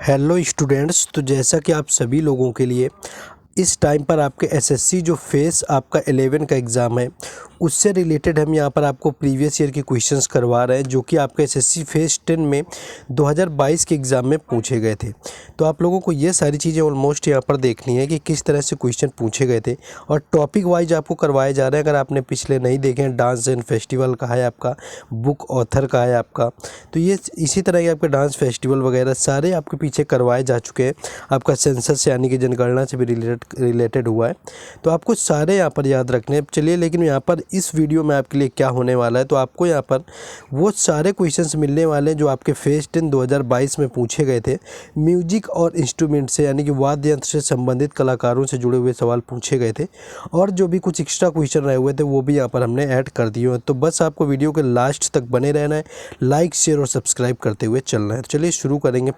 Hello students, तो जैसा कि आप सभी लोगों के लिए इस टाइम पर आपके एसएससी जो फेस आपका 11 का एग्ज़ाम है उससे रिलेटेड हम यहाँ पर आपको प्रीवियस ईयर के क्वेश्चंस करवा रहे हैं जो कि आपके एसएससी फेस 10 में 2022 के एग्ज़ाम में पूछे गए थे। तो आप लोगों को ये सारी चीज़ें ऑलमोस्ट यहाँ पर देखनी है कि किस तरह से क्वेश्चन पूछे गए थे और टॉपिक वाइज आपको करवाए जा रहे हैं। अगर आपने पिछले नहीं देखे हैं, डांस एंड फेस्टिवल का है आपका, बुक ऑथर का है आपका, तो ये इसी तरह के आपके डांस फेस्टिवल वगैरह सारे आपके पीछे करवाए जा चुके हैं। आपका सेंसस यानी कि जनगणना से भी रिलेटेड हुआ है, तो आपको सारे यहाँ पर याद रखने हैं। चलिए, लेकिन यहाँ पर इस वीडियो में आपके लिए क्या होने वाला है, तो आपको यहाँ पर वो सारे क्वेश्चंस मिलने वाले हैं जो आपके फेस 10 2022 में पूछे गए थे। म्यूजिक और इंस्ट्रूमेंट से यानी कि वाद्य यंत्र से संबंधित कलाकारों से जुड़े हुए सवाल पूछे गए थे और जो भी कुछ एक्स्ट्रा क्वेश्चन रहे हुए थे वो भी यहाँ पर हमने ऐड कर दिए हैं। तो बस आपको वीडियो के लास्ट तक बने रहना है, लाइक शेयर और सब्सक्राइब करते हुए चलना है। तो चलिए शुरू करेंगे।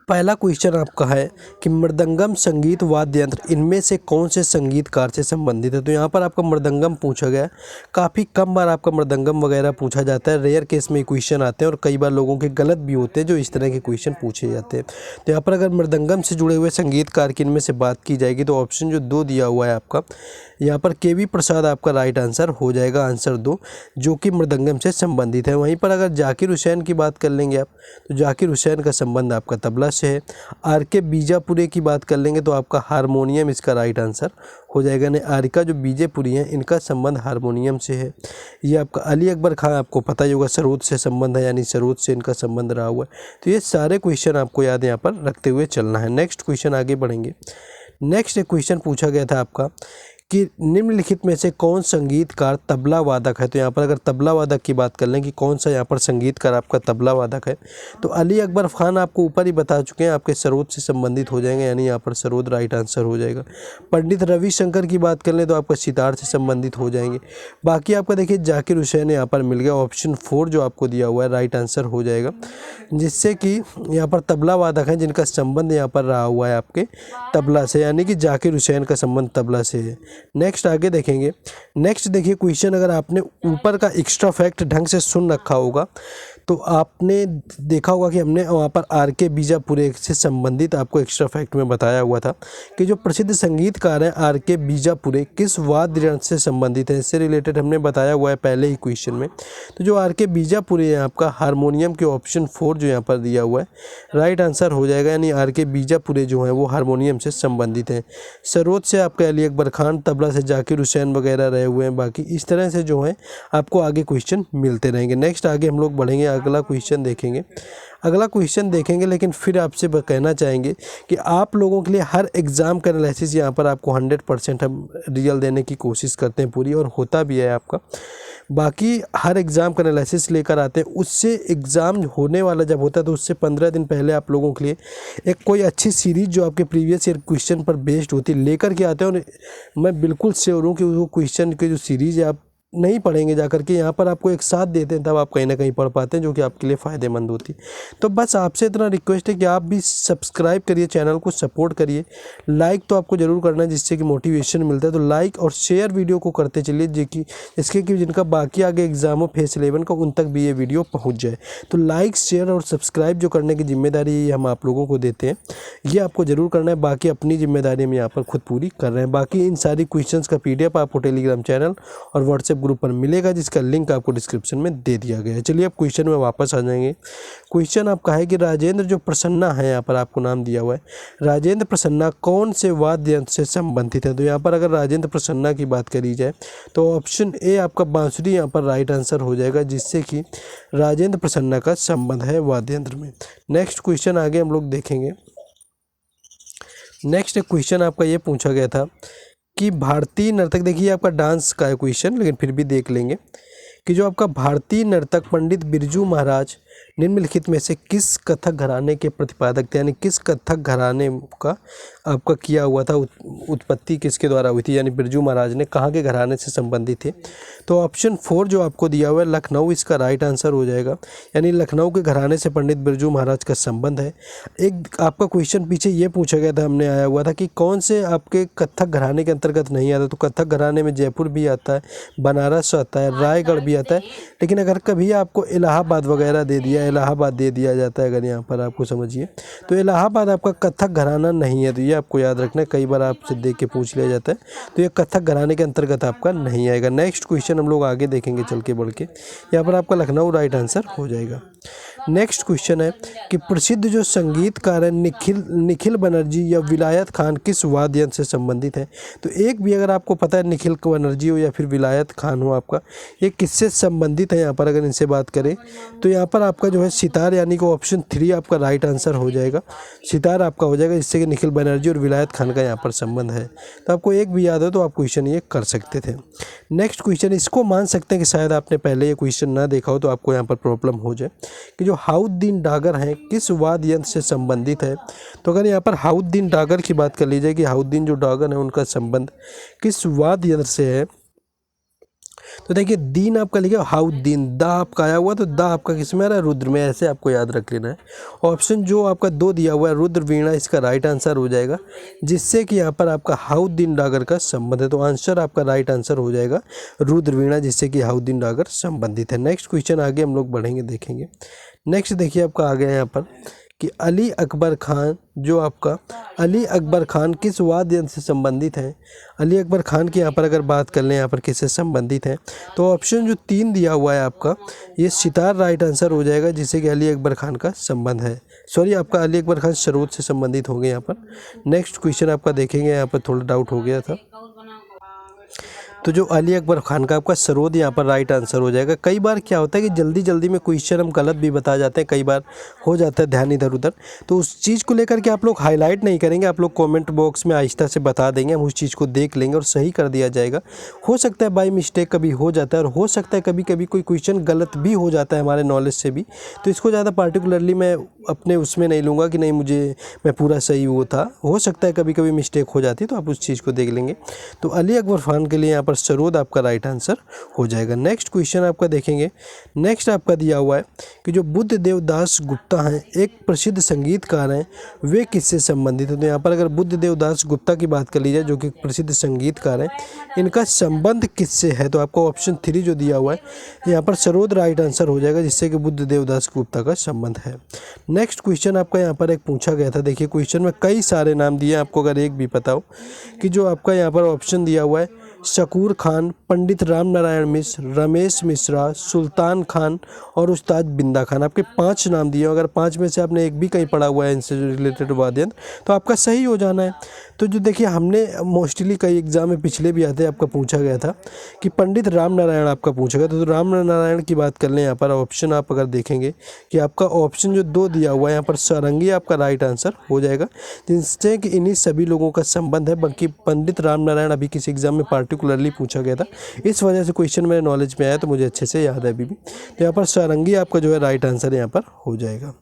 पहला क्वेश्चन आपका है कि मृदंगम संगीत वाद्य यंत्र इनमें से कौन से संगीतकार से संबंधित है। तो यहाँ पर आपका मृदंगम पूछा गया है। काफ़ी कम बार आपका मृदंगम वगैरह पूछा जाता है, रेयर केस में क्वेश्चन आते हैं और कई बार लोगों के गलत भी होते हैं जो इस तरह के क्वेश्चन पूछे जाते हैं। तो यहाँ पर अगर मृदंगम से जुड़े हुए संगीतकार की इनमें से बात की जाएगी तो ऑप्शन जो 2 दिया हुआ है आपका, यहाँ पर केवी प्रसाद आपका राइट आंसर हो जाएगा, आंसर 2, जो कि मृदंगम से संबंधित है। वहीं पर अगर जाकिर हुसैन की बात कर लेंगे आप, तो जाकिर हुसैन का संबंध आपका तबला से है। आर.के. बीजापुरे की बात कर लेंगे तो आपका हारमोनियम इसका राइट आंसर हो जाएगा। यानी आरिका जो बीजेपुरी हैं इनका संबंध हारमोनियम से है। ये आपका अली अकबर खान, आपको पता ही होगा, सरोद से संबंध है, यानी सरोद से इनका संबंध रहा हुआ है। तो ये सारे क्वेश्चन आपको याद यहाँ पर रखते हुए चलना है। नेक्स्ट क्वेश्चन आगे बढ़ेंगे। नेक्स्ट एक क्वेश्चन पूछा गया था आपका कि निम्नलिखित में से कौन संगीतकार तबला वादक है। तो यहाँ पर अगर तबला वादक की बात कर लें कि कौन सा यहाँ पर संगीतकार आपका तबला वादक है, तो अली अकबर खान आपको ऊपर ही बता चुके हैं, आपके सरोद से संबंधित हो जाएंगे, यानी यहाँ पर सरोद राइट आंसर हो जाएगा। पंडित रविशंकर की बात कर लें तो आपका सितार से संबंधित हो जाएंगे। बाकी आपका देखिए जाकिर हुसैन यहाँ पर मिल गया, ऑप्शन 4 जो आपको दिया हुआ है राइट आंसर हो जाएगा, जिससे कि यहाँ पर तबला वादक हैं जिनका संबंध यहाँ पर रहा हुआ है आपके तबला से, यानी कि जाकिर हुसैन का संबंध तबला से है। नेक्स्ट आगे देखेंगे। नेक्स्ट देखिए क्वेश्चन, अगर आपने ऊपर का एक्स्ट्रा फैक्ट ढंग से सुन रखा होगा तो आपने देखा होगा कि हमने वहाँ पर आर.के. बीजापुरे से संबंधित आपको एक्स्ट्रा फैक्ट में बताया हुआ था कि जो प्रसिद्ध संगीतकार हैं आर.के. बीजापुरे किस वाद्य यंत्र से संबंधित है। इससे रिलेटेड हमने बताया हुआ है पहले ही क्वेश्चन में। तो जो आर.के. बीजापुरे है आपका हारमोनियम के ऑप्शन 4 जो यहाँ पर दिया हुआ है राइट आंसर हो जाएगा, यानी आर.के. बीजापुरे जो है वो हारमोनियम से संबंधित हैं। सरोद से आपके अली अकबर खान, तबला से जाकिर हुसैन वगैरह रहे हुए हैं। बाकी इस तरह से जो है आपको आगे क्वेश्चन मिलते रहेंगे। नेक्स्ट आगे हम लोग बढ़ेंगे, अगला क्वेश्चन देखेंगे। लेकिन फिर आपसे कहना चाहेंगे कि आप लोगों के लिए हर एग्ज़ाम का एनालिसिस यहाँ पर आपको 100% हम रियल देने की कोशिश करते हैं पूरी, और होता भी है आपका। बाकी हर एग्ज़ाम का एनालिसिस लेकर आते हैं, उससे एग्ज़ाम होने वाला जब होता है तो उससे 15 दिन पहले आप लोगों के लिए एक कोई अच्छी सीरीज़ जो आपके प्रीवियस ईयर क्वेश्चन पर बेस्ड होती है लेकर के आते हैं। और मैं बिल्कुल श्योर हूँ कि वो क्वेश्चन की जो सीरीज़ है आप नहीं पढ़ेंगे जाकर के, यहाँ पर आपको एक साथ देते हैं तब आप कहीं ना कहीं पढ़ पाते हैं, जो कि आपके लिए फ़ायदेमंद होती है। तो बस आपसे इतना रिक्वेस्ट है कि आप भी सब्सक्राइब करिए, चैनल को सपोर्ट करिए, लाइक तो आपको ज़रूर करना है जिससे कि मोटिवेशन मिलता है। तो लाइक और शेयर वीडियो को करते चलिए जिसके कि जिनका बाकी आगे एग्जाम हो फेस 11 का उन तक भी ये वीडियो पहुँच जाए। तो लाइक शेयर और सब्सक्राइब जो करने की जिम्मेदारी ये हम आप लोगों को देते हैं, ये आपको ज़रूर करना है। बाकी अपनी जिम्मेदारी हम यहाँ पर खुद पूरी कर रहे हैं। बाकी इन सारी क्वेश्चन का PDF आपको टेलीग्राम चैनल और व्हाट्सएप ग्रुप पर मिलेगा, जिसका लिंक आपको डिस्क्रिप्शन में दे दिया गया है। चलिए अब क्वेश्चन में वापस आ जाएंगे। क्वेश्चन आपका है कि राजेंद्र जो प्रसन्ना है, यहाँ पर आपको नाम दिया हुआ है, राजेंद्र प्रसन्ना कौन से वाद्य यंत्र से संबंधित है। तो यहाँ पर अगर राजेंद्र प्रसन्ना की बात करी जाए तो ऑप्शन ए आपका बांसुरी यहाँ पर राइट आंसर हो जाएगा, जिससे कि राजेंद्र प्रसन्ना का संबंध है वाद्य यंत्र में। नेक्स्ट क्वेश्चन आगे हम लोग देखेंगे। नेक्स्ट क्वेश्चन आपका ये पूछा गया था कि भारतीय नर्तक, देखिए आपका डांस का है क्वेश्चन लेकिन फिर भी देख लेंगे कि जो आपका भारतीय नर्तक पंडित बिरजू महाराज निम्नलिखित में से किस कथक घराने के प्रतिपादक थे, यानी किस कथक घराने का आपका किया हुआ था, उत्पत्ति किसके द्वारा हुई थी, यानी बिरजू महाराज ने कहाँ के घराने से संबंधित थे। तो ऑप्शन 4 जो आपको दिया हुआ है लखनऊ, इसका राइट आंसर हो जाएगा, यानी लखनऊ के घराने से पंडित बिरजू महाराज का संबंध है। एक आपका क्वेश्चन पीछे ये पूछा गया था, हमने आया हुआ था कि कौन से आपके कथक घराने के अंतर्गत नहीं आता, तो कथक घराने में जयपुर भी आता है, बनारस आता है, रायगढ़ भी आता है। लेकिन अगर कभी आपको इलाहाबाद वगैरह दे दिया, इलाहाबाद दे दिया जाता है, अगर यहाँ पर आपको समझिए, तो इलाहाबाद आपका कथक घराना नहीं है, तो ये आपको याद रखना है, कई बार आपसे देख के पूछ लिया जाता है, तो ये कथक घराने के अंतर्गत आपका नहीं आएगा। नेक्स्ट क्वेश्चन हम लोग आगे देखेंगे चल के बढ़ के, यहाँ पर आपका लखनऊ राइट आंसर हो जाएगा। नेक्स्ट क्वेश्चन है कि प्रसिद्ध जो संगीतकार है निखिल बनर्जी या विलायत खान किस वाद्य यंत्र से संबंधित है। तो एक भी अगर आपको पता है निखिल बनर्जी हो या फिर विलायत खान हो, आपका ये किससे संबंधित है, यहाँ पर अगर इनसे बात करें तो यहाँ पर आपका जो है सितार, यानी कि ऑप्शन 3 आपका राइट आंसर हो जाएगा, सितार आपका हो जाएगा, जिससे कि निखिल बनर्जी और विलायत खान का यहाँ पर संबंध है। तो आपको एक भी याद हो तो आप क्वेश्चन ये कर सकते थे। नेक्स्ट क्वेश्चन, इसको मान सकते हैं कि शायद आपने पहले ये क्वेश्चन ना देखा हो, तो आपको यहाँ पर प्रॉब्लम हो जाए कि जो हाउद्दीन डागर हैं किस वाद्य यंत्र से संबंधित है। तो अगर यहाँ पर हाउद्दीन डागर की बात कर लीजिए कि हाउद्दीन जो डागर है उनका संबंध किस वाद्य यंत्र से है, तो देखिए दीन आपका लिखा हाउद्दीन, दा आपका आया हुआ, तो दा आपका किस में आ रहा है, रुद्र में, ऐसे आपको याद रख लेना है। ऑप्शन जो आपका 2 दिया हुआ है रुद्र वीणा, इसका राइट आंसर हो जाएगा, जिससे कि यहाँ पर आपका हाउद्दीन डागर का संबंध है। तो आंसर आपका राइट आंसर हो जाएगा रुद्र वीणा, जिससे कि हाउद्दीन डागर संबंधित है। नेक्स्ट क्वेश्चन आगे हम लोग बढ़ेंगे देखेंगे। नेक्स्ट देखिए आपका आ गया यहाँ पर कि अली अकबर खान, जो आपका अली अकबर खान किस वाद्य यंत्र से संबंधित है। अली अकबर खान की यहाँ पर अगर बात कर लें यहाँ पर किससे संबंधित है, तो ऑप्शन जो 3 दिया हुआ है आपका ये सितार राइट आंसर हो जाएगा, जिससे कि अली अकबर खान का संबंध है। सॉरी, आपका अली अकबर खान सरोद से संबंधित होंगे यहाँ पर। नेक्स्ट क्वेश्चन आपका देखेंगे, यहाँ पर थोड़ा डाउट हो गया था, तो जो अली अकबर खान का आपका सरोद यहाँ पर राइट आंसर हो जाएगा। कई बार क्या होता है कि जल्दी जल्दी में क्वेश्चन हम गलत भी बता जाते हैं, कई बार हो जाता है ध्यान इधर उधर, तो उस चीज़ को लेकर के आप लोग हाईलाइट नहीं करेंगे, आप लोग कमेंट बॉक्स में आहिस्ता से बता देंगे, हम उस चीज़ को देख लेंगे और सही कर दिया जाएगा। हो सकता है बाई मिस्टेक कभी हो जाता है, और हो सकता है कभी कभी कोई क्वेश्चन गलत भी हो जाता है हमारे नॉलेज से भी, तो इसको ज़्यादा पार्टिकुलरली मैं अपने उसमें नहीं लूँगा कि नहीं मैं पूरा सही वो था, हो सकता है कभी कभी मिस्टेक हो जाती है, तो आप उस चीज़ को देख लेंगे। तो अली अकबर खान के लिए यहाँ पर सरोद आपका राइट आंसर हो जाएगा। नेक्स्ट क्वेश्चन आपका देखेंगे। नेक्स्ट आपका दिया हुआ है कि जो बुद्ध देवदास गुप्ता हैं एक प्रसिद्ध संगीतकार हैं, वे किससे संबंधित हैं। तो यहाँ पर अगर बुद्ध देवदास गुप्ता की बात कर ली जाए, जो कि प्रसिद्ध संगीतकार हैं, इनका संबंध किससे है, तो आपको ऑप्शन 3 जो दिया हुआ है यहाँ पर सरोद राइट आंसर हो जाएगा, जिससे कि बुद्ध देवदास गुप्ता का संबंध है। नेक्स्ट क्वेश्चन आपका यहाँ पर एक पूछा गया था, देखिए क्वेश्चन में कई सारे नाम दिए, आपको अगर एक भी पता हो कि जो आपका यहाँ पर ऑप्शन दिया हुआ है शकूर खान, पंडित राम नारायण मिश्र, रमेश मिश्रा, सुल्तान खान और उस्ताद बिंदा खान, आपके 5 नाम दिए। अगर 5 में से आपने एक भी कहीं पढ़ा हुआ है इनसे रिलेटेड वाद्य यंत्र, तो आपका सही हो जाना है। तो जो देखिए हमने मोस्टली कई एग्जाम में पिछले भी आते आपका पूछा गया था कि पंडित राम नारायण आपका पूछा गया था, तो राम नारायण की बात कर लें यहाँ पर ऑप्शन आप अगर देखेंगे कि आपका ऑप्शन जो 2 दिया हुआ है यहाँ पर सारंगी आपका राइट आंसर हो जाएगा, जिनसे कि इन्हीं सभी लोगों का संबंध है। बाकी पंडित राम नारायण अभी किसी एग्जाम में पार्टिकुलरली पूछा गया था, इस वजह से क्वेश्चन मेरे नॉलेज में आया, तो मुझे अच्छे से याद है अभी भी। तो यहाँ पर सारंगी आपका जो है राइट आंसर यहाँ पर हो जाएगा।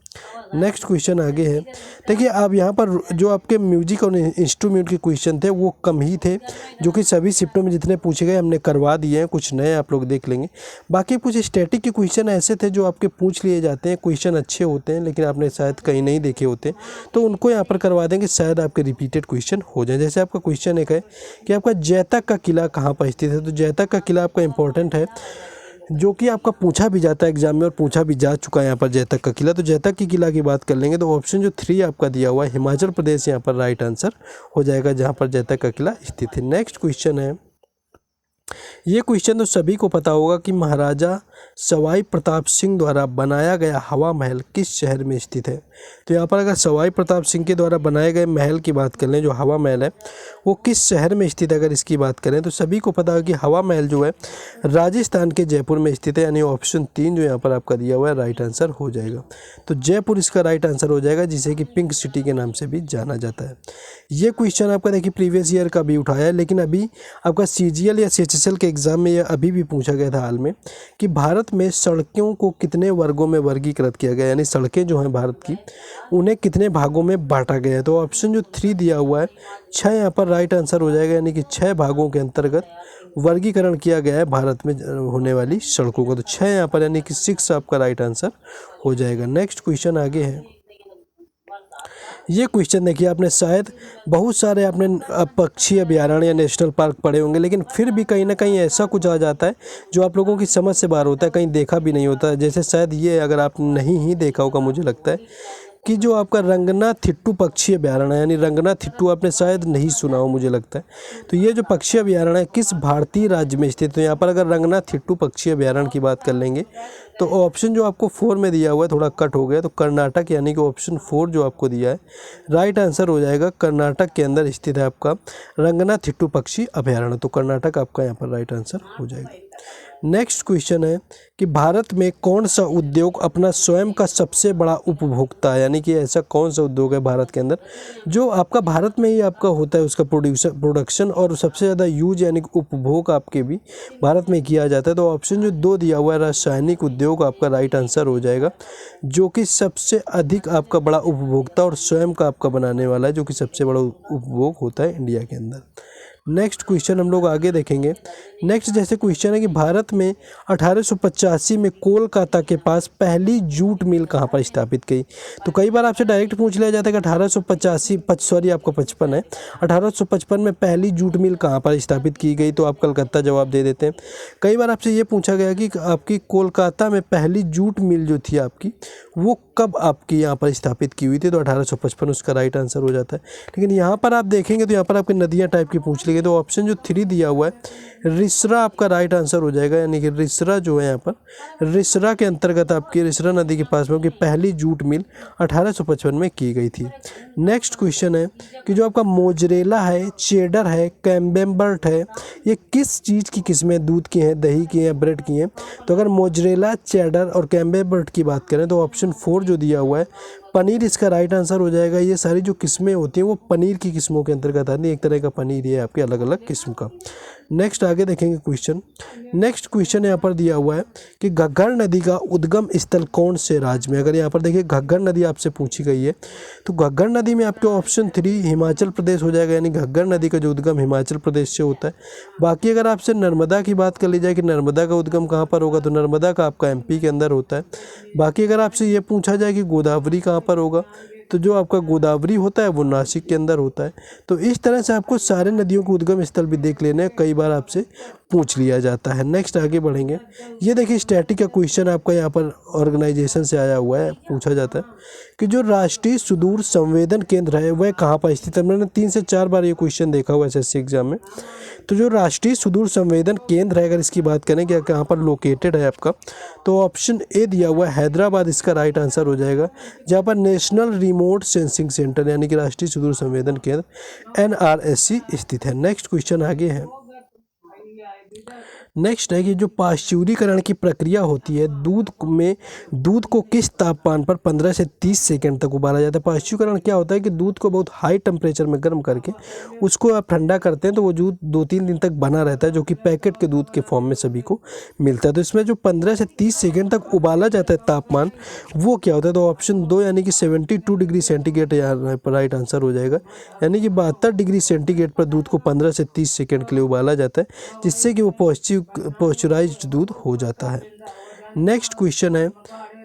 नेक्स्ट क्वेश्चन आगे है, देखिए अब यहाँ पर जो आपके म्यूजिक और इंस्ट्रूमेंट के क्वेश्चन थे वो कम ही थे, जो कि सभी शिफ्टों में जितने पूछे गए हमने करवा दिए हैं, कुछ नए आप लोग देख लेंगे। बाकी कुछ स्टैटिक के क्वेश्चन ऐसे थे जो आपके पूछ लिए जाते हैं, क्वेश्चन अच्छे होते हैं लेकिन आपने शायद कहीं नहीं देखे होते, तो उनको यहाँ पर करवा देंगे, शायद आपके रिपीटेड क्वेश्चन हो जाए। जैसे आपका क्वेश्चन एक है कि आपका जैतक का किला कहाँ पर स्थित है, तो जैतक का किला आपका इंपॉर्टेंट है, जो कि आपका पूछा भी जाता है एग्जाम में और पूछा भी जा चुका है यहाँ पर जैतक का किला। तो जैतक की किला की बात कर लेंगे तो ऑप्शन जो 3 आपका दिया हुआ है हिमाचल प्रदेश यहाँ पर राइट आंसर हो जाएगा, जहाँ पर जैतक का किला स्थित है। नेक्स्ट क्वेश्चन है, ये क्वेश्चन तो सभी को पता होगा कि महाराजा सवाई प्रताप सिंह द्वारा बनाया गया हवा महल किस शहर में स्थित है। तो यहाँ पर अगर सवाई प्रताप सिंह के द्वारा बनाए गए महल की बात कर लें, जो हवा महल है वो किस शहर में स्थित है, अगर इसकी बात करें तो सभी को पता है कि हवा महल जो है राजस्थान के जयपुर में स्थित है, यानी ऑप्शन 3 जो यहाँ पर आपका दिया हुआ है राइट आंसर हो जाएगा। तो जयपुर इसका राइट आंसर हो जाएगा, जिसे कि पिंक सिटी के नाम से भी जाना जाता है। ये क्वेश्चन आपका देखिए प्रीवियस ईयर का भी उठाया है, लेकिन अभी आपका CGL या CHSL के एग्जाम में यह अभी भी पूछा गया था हाल में कि भारत भारत में सड़कों को कितने वर्गों में वर्गीकृत किया गया, यानी सड़कें जो हैं भारत की उन्हें कितने भागों में बांटा गया है। तो ऑप्शन जो 3 दिया हुआ है 6 यहाँ पर राइट आंसर हो जाएगा, यानी कि 6 भागों के अंतर्गत वर्गीकरण किया गया है भारत में होने वाली सड़कों का। तो 6 यहाँ पर यानी कि 6 आपका राइट आंसर हो जाएगा। नेक्स्ट क्वेश्चन आगे है। ये क्वेश्चन देखिए, आपने शायद बहुत सारे आपने पक्षी अभयारण्य या नेशनल पार्क पढ़े होंगे, लेकिन फिर भी कहीं ना कहीं ऐसा कुछ आ जाता है जो आप लोगों की समझ से बाहर होता है, कहीं देखा भी नहीं होता है। जैसे शायद ये अगर आप नहीं ही देखा होगा, मुझे लगता है कि जो आपका रंगनाथिट्टू पक्षी अभयारण्य, यानी रंगनाथिट्टू आपने शायद नहीं सुना हो मुझे लगता है। तो ये जो पक्षी अभयारण्य है किस भारतीय राज्य में स्थित है। तो यहाँ पर अगर रंगनाथिट्टू पक्षी अभयारण्य की बात कर लेंगे तो ऑप्शन जो आपको 4 में दिया हुआ है थोड़ा कट हो गया, तो कर्नाटक, यानी कि ऑप्शन 4 जो आपको दिया है राइट आंसर हो जाएगा। कर्नाटक के अंदर स्थित है आपका रंगनाथिट्टू पक्षी अभयारण्य, तो कर्नाटक आपका यहाँ पर राइट आंसर हो जाएगा। नेक्स्ट क्वेश्चन है कि भारत में कौन सा उद्योग अपना स्वयं का सबसे बड़ा उपभोक्ता है, यानी कि ऐसा कौन सा उद्योग है भारत के अंदर जो आपका भारत में ही आपका होता है, उसका प्रोडक्शन और सबसे ज़्यादा यूज यानी कि उपभोग आपके भी भारत में किया जाता है। तो ऑप्शन जो 2 दिया हुआ है रासायनिक उद्योग आपका राइट आंसर हो जाएगा, जो कि सबसे अधिक आपका बड़ा उपभोक्ता और स्वयं का आपका बनाने वाला है, जो कि सबसे बड़ा उपभोग होता है इंडिया के अंदर। नेक्स्ट क्वेश्चन हम लोग आगे देखेंगे। नेक्स्ट जैसे क्वेश्चन है कि भारत में 1885 में कोलकाता के पास पहली जूट मिल कहाँ पर स्थापित की। तो कई बार आपसे डायरेक्ट पूछ लिया जाता है कि 1855 है 1855 में पहली जूट मिल कहाँ पर स्थापित की गई, तो आप कलकत्ता जवाब दे देते हैं। कई बार आपसे ये पूछा गया कि आपकी कोलकाता में पहली जूट मिल जो थी आपकी वो कब आपकी यहाँ पर स्थापित की हुई थी, तो 1855 उसका राइट आंसर हो जाता है। लेकिन यहाँ पर आप देखेंगे तो यहाँ पर आपकी नदियाँ टाइप की पूछ ली गई, तो ऑप्शन जो 3 दिया हुआ है रिसरा आपका राइट आंसर हो जाएगा, यानी कि रिसरा जो है यहाँ पर रिसरा के अंतर्गत आपकी रिसरा नदी के पास में आपकी पहली जूट मिल 1855 में की गई थी। नेक्स्ट क्वेश्चन है कि जो आपका मोजरेला है, चेडर है, कैम्बेम्बर्ट है, ये किस चीज़ की किस्में, दूध की हैं, दही की हैं, ब्रेड की हैं। तो अगर मोजरेला, चेडर और कैम्बेम्बर्ट की बात करें तो ऑप्शन 4 जो दिया हुआ है पनीर इसका राइट आंसर हो जाएगा। ये सारी जो किस्में होती हैं वो पनीर की किस्मों के अंतर्गत आती है, एक तरह का पनीर ये आपके अलग अलग किस्म का। नेक्स्ट आगे देखेंगे क्वेश्चन। नेक्स्ट क्वेश्चन यहाँ पर दिया हुआ है कि घग्गर नदी का उद्गम स्थल कौन से राज्य में। अगर यहाँ पर देखिए घग्गर नदी आपसे पूछी गई है तो घग्गर नदी में आपके ऑप्शन 3 हिमाचल प्रदेश हो जाएगा, यानी घग्गर नदी का जो उद्गम हिमाचल प्रदेश से होता है। बाकी अगर आपसे नर्मदा की बात कर ली जाए कि नर्मदा का उद्गम कहाँ पर होगा, तो नर्मदा का आपका MP के अंदर होता है। बाकी अगर आपसे ये पूछा जाए कि गोदावरी कहाँ पर होगा, तो जो आपका गोदावरी होता है वो नासिक के अंदर होता है। तो इस तरह से आपको सारे नदियों के उद्गम स्थल भी देख लेने हैं, कई बार आपसे पूछ लिया जाता है। नेक्स्ट आगे बढ़ेंगे। ये देखिए स्टैटिक का क्वेश्चन आपका यहाँ पर ऑर्गेनाइजेशन से आया हुआ है, पूछा जाता है कि जो राष्ट्रीय सुदूर संवेदन केंद्र है वह कहाँ पर स्थित है। मैंने 3 से 4 बार ये क्वेश्चन देखा हुआ SSC एग्जाम में। तो जो राष्ट्रीय सुदूर संवेदन केंद्र है, अगर इसकी बात करें कि कहाँ पर लोकेटेड है आपका, तो ऑप्शन A दिया हुआ है हैदराबाद इसका राइट आंसर हो जाएगा, जहाँ पर नेशनल रिमोट सेंसिंग सेंटर यानी कि राष्ट्रीय सुदूर संवेदन केंद्र NRSC स्थित है। नेक्स्ट क्वेश्चन आगे है। नेक्स्ट है कि जो पाश्चुरीकरण की प्रक्रिया होती है, दूध को किस तापमान पर 15 से 30 सेकंड तक उबाला जाता है। पाश्चुरीकरण क्या होता है कि दूध को बहुत हाई टेम्परेचर में गर्म करके उसको आप ठंडा करते हैं तो वो दूध 2-3 दिन तक बना रहता है, जो कि पैकेट के दूध के फॉर्म में सभी को मिलता है। तो इसमें जो 15 से 30 सेकेंड तक उबाला जाता है तापमान, वो क्या होता है, तो ऑप्शन 2 यानी कि 72 डिग्री सेंटीग्रेड यहाँ पर राइट आंसर हो जाएगा, यानी कि 72 डिग्री सेंटीग्रेड पर दूध को 15 से 30 सेकेंड के लिए उबाला जाता है, जिससे कि वो पॉस्चराइज्ड दूध हो जाता है। नेक्स्ट क्वेश्चन है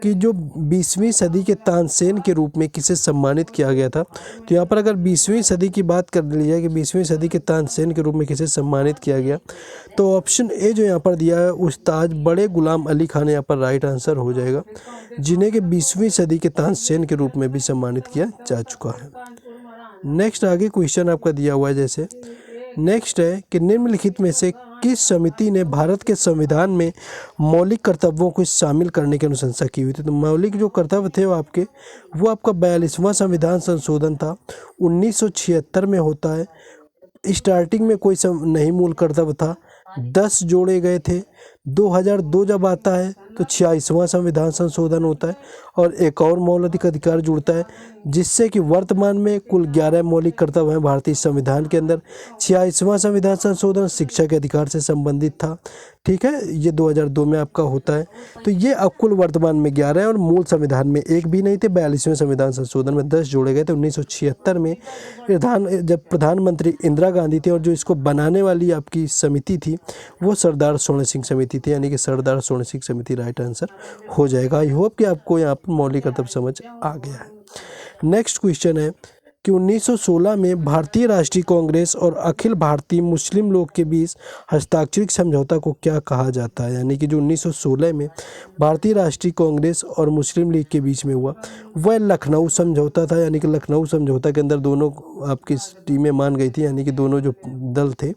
कि जो 20वीं सदी के तानसेन के रूप में किसे सम्मानित किया गया था। तो यहाँ पर अगर 20वीं सदी की बात कर ली जाए कि 20वीं सदी के तानसेन के रूप में किसे सम्मानित किया गया, तो ऑप्शन A जो यहाँ पर दिया है उस्ताद बड़े गुलाम अली खान यहाँ पर राइट आंसर हो जाएगा, जिन्हें कि 20वीं सदी के तानसेन के रूप में भी सम्मानित किया जा चुका है। नेक्स्ट आगे क्वेश्चन आपका दिया हुआ है जैसे नेक्स्ट है कि निम्नलिखित में से किस समिति ने भारत के संविधान में मौलिक कर्तव्यों को शामिल करने की अनुशंसा की हुई थी। तो मौलिक जो कर्तव्य थे वो आपका 42वां संविधान संशोधन था, 1976 में होता है। स्टार्टिंग में कोई नहीं मूल कर्तव्य था, 10 जोड़े गए थे, 2002 जब आता है तो 86वां संविधान संशोधन होता है और एक और मौलिक अधिकार जुड़ता है, जिससे कि वर्तमान में कुल 11 मौलिक कर्तव्य हैं भारतीय संविधान के अंदर। 86वां संविधान संशोधन शिक्षा के अधिकार से संबंधित था, ठीक है, ये 2002 में आपका होता है। तो ये अब कुल वर्तमान में 11 है और मूल संविधान में एक भी नहीं थे। 42वें संविधान संशोधन में 10 जोड़े गए थे 1976 में। जब प्रधानमंत्री इंदिरा गांधी थे और जो इसको बनाने वाली आपकी समिति थी वो सरदार स्वर्ण सिंह समिति थी, यानी कि सरदार स्वर्ण सिंह समिति राइट आंसर हो जाएगा। आई होप कि आपको यहाँ पर मौलिक कर्तव्य समझ आ गया है। नेक्स्ट क्वेश्चन है कि 1916 में भारतीय राष्ट्रीय कांग्रेस और अखिल भारतीय मुस्लिम लीग के बीच हस्ताक्षरित समझौता को क्या कहा जाता है? यानी कि जो 1916 में भारतीय राष्ट्रीय कांग्रेस और मुस्लिम लीग के बीच में हुआ वह लखनऊ समझौता था। यानी कि लखनऊ समझौता के अंदर दोनों आपकी टीमें मान गई थी, यानी कि दोनों जो दल थे,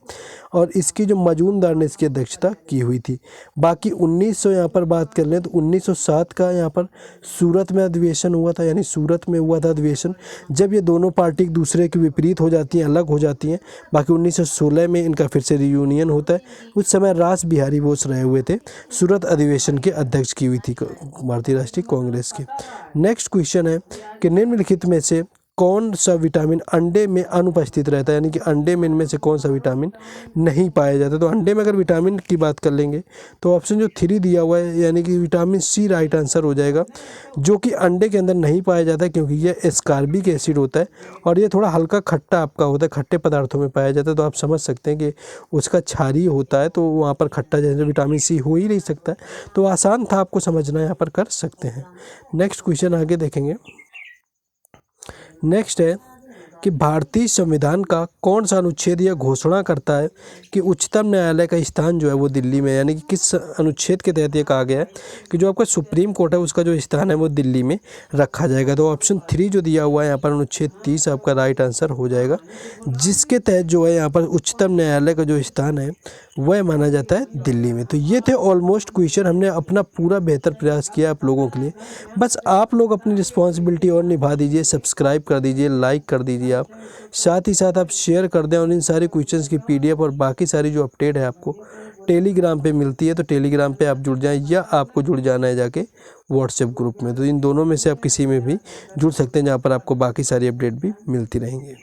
और इसकी जो मजूमदार ने इसकी अध्यक्षता की हुई थी। बाकी 1900 यहाँ पर बात कर लें तो 1907 का यहाँ पर सूरत में अधिवेशन हुआ था, यानी सूरत में हुआ था अधिवेशन, जब ये दोनों पार्टी एक दूसरे के विपरीत हो जाती हैं, अलग हो जाती हैं। बाकी 1916 में इनका फिर से रियूनियन होता है। उस समय रास बिहारी बोस रहे हुए थे, सूरत अधिवेशन के अध्यक्ष की हुई थी भारतीय राष्ट्रीय कांग्रेस के। नेक्स्ट क्वेश्चन है कि निम्नलिखित में से कौन सा विटामिन अंडे में अनुपस्थित रहता है? यानी कि अंडे में इनमें से कौन सा विटामिन नहीं पाया जाता? तो अंडे में अगर विटामिन की बात कर लेंगे तो ऑप्शन जो 3 दिया हुआ है, यानी कि विटामिन सी राइट आंसर हो जाएगा, जो कि अंडे के अंदर नहीं पाया जाता है क्योंकि ये एस्कॉर्बिक एसिड होता है और ये थोड़ा हल्का खट्टा आपका होता है, खट्टे पदार्थों में पाया जाता है। तो आप समझ सकते हैं कि उसका क्षारीय होता है, तो वहाँ पर खट्टा जैसे विटामिन सी हो ही नहीं सकता है। तो आसान था, आपको समझना यहाँ पर कर सकते हैं। नेक्स्ट क्वेश्चन आगे देखेंगे। नेक्स्ट है कि भारतीय संविधान का कौन सा अनुच्छेद यह घोषणा करता है कि उच्चतम न्यायालय का स्थान जो है वो दिल्ली में? यानी कि किस अनुच्छेद के तहत ये कहा गया है कि जो आपका सुप्रीम कोर्ट है उसका जो स्थान है वो दिल्ली में रखा जाएगा? तो ऑप्शन 3 जो दिया हुआ है यहाँ पर अनुच्छेद 30 आपका राइट आंसर हो जाएगा, जिसके तहत जो है यहाँ पर उच्चतम न्यायालय का जो स्थान है वह माना जाता है दिल्ली में। तो ये थे ऑलमोस्ट क्वेश्चन। हमने अपना पूरा बेहतर प्रयास किया आप लोगों के लिए। बस आप लोग अपनी रिस्पॉन्सिबिलिटी और निभा दीजिए, सब्सक्राइब कर दीजिए, लाइक कर दीजिए आप, साथ ही साथ आप शेयर कर दें। और इन सारे क्वेश्चंस की PDF और बाकी सारी जो अपडेट है आपको टेलीग्राम पे मिलती है, तो टेलीग्राम पे आप जुड़ जाएं या आपको जुड़ जाना है जाके व्हाट्सएप ग्रुप में। तो इन दोनों में से आप किसी में भी जुड़ सकते हैं, जहाँ पर आपको बाकी सारी अपडेट भी मिलती रहेंगी।